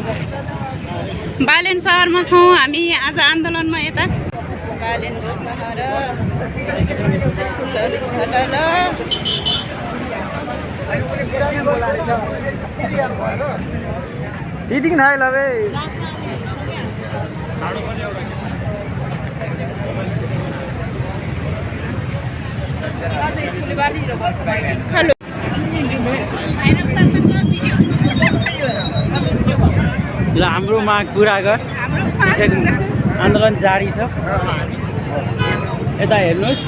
बालेन सहरमा छौँ हामी आज आन्दोलनमा यता बालेनको सहर फुलहरू छलल इटिङ थाहा लबे हेलो ल हाम्रो माग पुरा गर शिक्षक आन्दोलन जारी छ यता हेर्नुहोस्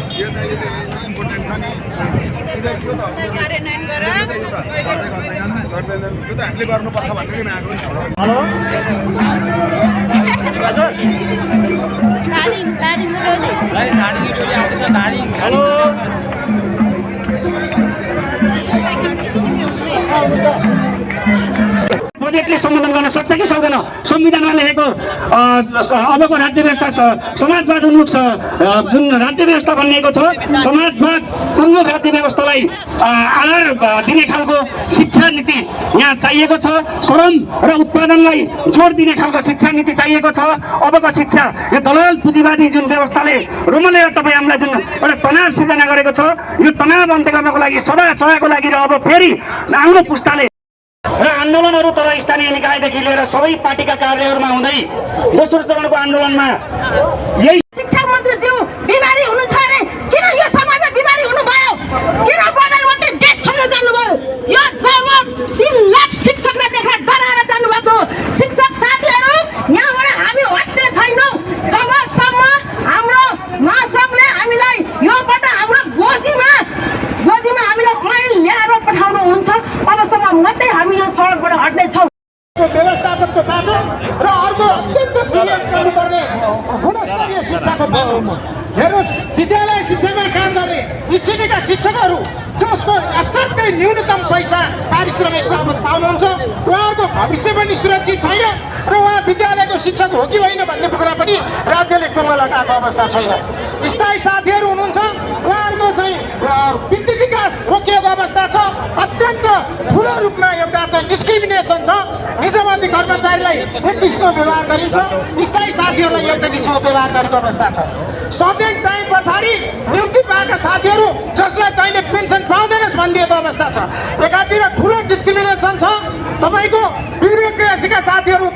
हेलो बजेटले सम्बोधन गर्न सक्छ कि सक्दैन संविधानमा लेखेको अबको राज्य व्यवस्था समाजवाद उन्मुख जुन राज्य व्यवस्था भनिएको छ समाजवाद उन्मुख राज्य व्यवस्थालाई आधार दिने खालको शिक्षा नीति यहाँ चाहिएको छ श्रम र उत्पादनलाई जोड दिने खालको शिक्षा नीति चाहिएको छ अबको शिक्षा यो दलाल पुँजीवादी जुन व्यवस्थाले रुमलेर तपाईँ हामीलाई जुन एउटा तनाव सिर्जना गरेको छ यो तनाव अन्त्य गर्नको लागि सदा सदाको लागि र अब फेरि आउनु पुस्ताले र आन्दोलनहरू तर स्थानीय निकायदेखि लिएर सबै पार्टीका कार्यालयहरूमा हुँदै दोस्रो चरणको आन्दोलनमा यही शिक्षा मन्त्रीज्यू बिमारी हुनुहुन्छ अरे किन यो समयमा बिमारी हुनुभयो किन प्रधानमन्त्री देश छोडेर जानुभयो यो जरुरत 3 लाख शिक्षकले देखाएर डराएर जानुभएको शिक्षक साथीहरू यहाँबाट हामी हट्ने छैनौँ जबसम्म हाम्रो महासङ्घले हामीलाई योबाट हाम्रो गोजीमा हामीलाई ऐन ल्याएर पठाउनुहुन्छ तबसम्म मात्रै हामी यो सडकबाट हट्ने छौँ व्यवस्थापनको बाटो र अर्को अत्यन्त सिरियस गर्नुपर्ने गुणस्तरीय शिक्षाको बाटो हेर्नुहोस् विद्यालय शिक्षामा काम गर्ने स्थितिका शिक्षकहरू जसको असाध्यै न्यूनतम पैसा पारिश्रमिक प्राप्त पाउनुहुन्छ उहाँहरूको भविष्य पनि सुरक्षित छैन र उहाँ विद्यालयको शिक्षक हो कि होइन भन्ने कुरा पनि राज्यले टुङ्गो लगाएको अवस्था छैन स्थायी साथीहरू हुनुहुन्छ उहाँहरूको चाहिँ वृत्ति विकास रोकिएको अवस्था छ अत्यन्त ठुलो रूपमा एउटा चाहिँ डिस्क्रिमिनेसन छ निजामती कर्मचारीलाई एक किसिमको व्यवहार गरिन्छ स्थायी साथीहरूलाई एउटा किसिमको व्यवहार गरेको अवस्था छ सर्टेन टाइम पछाडि नियुक्ति पाएका साथीहरू जसलाई तैँले पेन्सन पाउँदैनस् भनिदिएको अवस्था छ एकातिर ठुलो डिस्क्रिमिनेसन छ तपाईँको ब्युरोक्रेसीका साथीहरू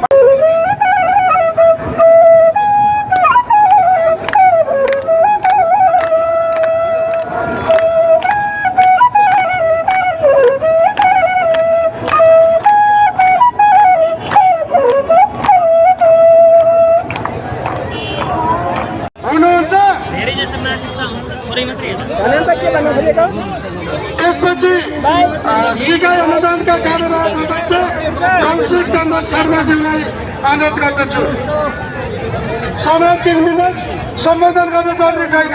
त्यसपछि सिकाइ अनुदानका कार्यवाहक अध्यक्ष कौशिक चन्द्र शर्माज्यूलाई अनुरोध गर्दछु समय 3 मिनट सम्बोधन गर्न जरुरी छैन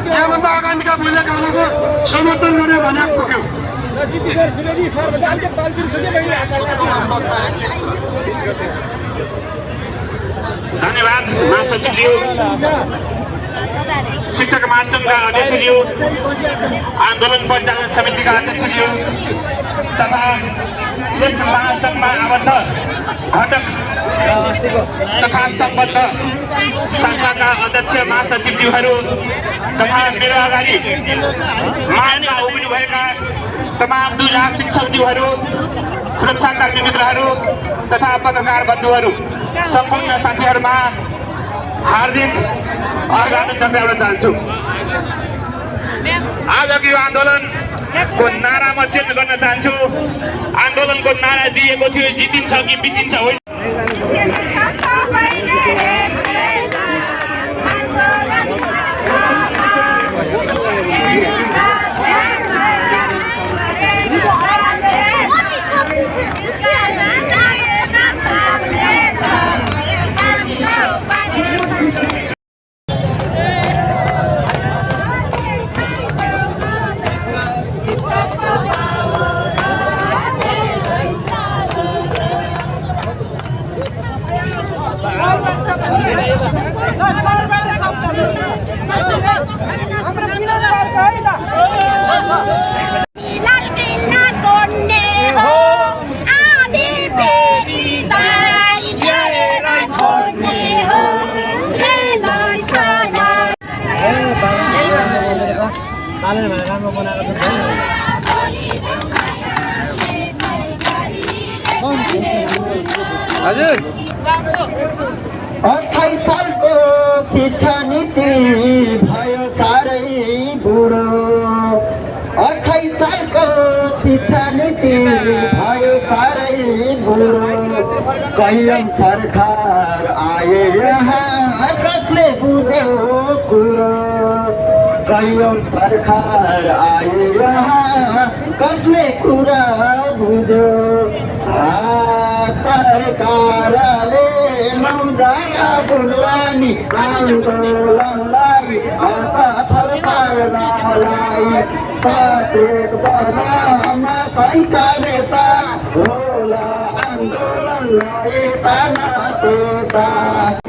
यहाँभन्दा अगाडिका बोलेकाहरूको समर्थन गरे भने पुग्यो धन्यवाद महासचिवज्यू शिक्षक महासंघका अध्यक्षज्यू आन्दोलन परिचालन समितिका अध्यक्षज्यू तथा यस महासंघमा आबद्ध घटक तथा सम्बद्ध संस्थाका अध्यक्ष महासचिवज्यूहरू तथा मेरो अगाडि मार्चमा उभिनुभएका तमाम 2 लाख शिक्षकज्यूहरू सुरक्षाकर्मी मित्रहरू तथा पत्रकार बन्धुहरू सम्पूर्ण साथीहरूमा हार्दिक अभिवादन टक्राउन चाहन्छु आजको यो आन्दोलनको नारा म चेन्ज गर्न चाहन्छु आन्दोलनको नारा दिएको थियो जितिन्छ कि बितिन्छ होइन तोड्ने हो आधी फेरि हजुर 28 सालको शिक्षा नीति भयो साह्रै बुढो 28 सालको शिक्षा नीति भयो साह्रै बुढो कैयौँ सरकार आए यहाँ कसले बुझ्यो कुरो कैयौँ सरकार आए यहाँ कसले कुरा बुझ्यो सरकारले नौजना बुढ्लानी आन्दोलनलाई असफल पार्नलाई सचेत बनाउन सङ्घका नेता होला आन्दोलन यता न त्यता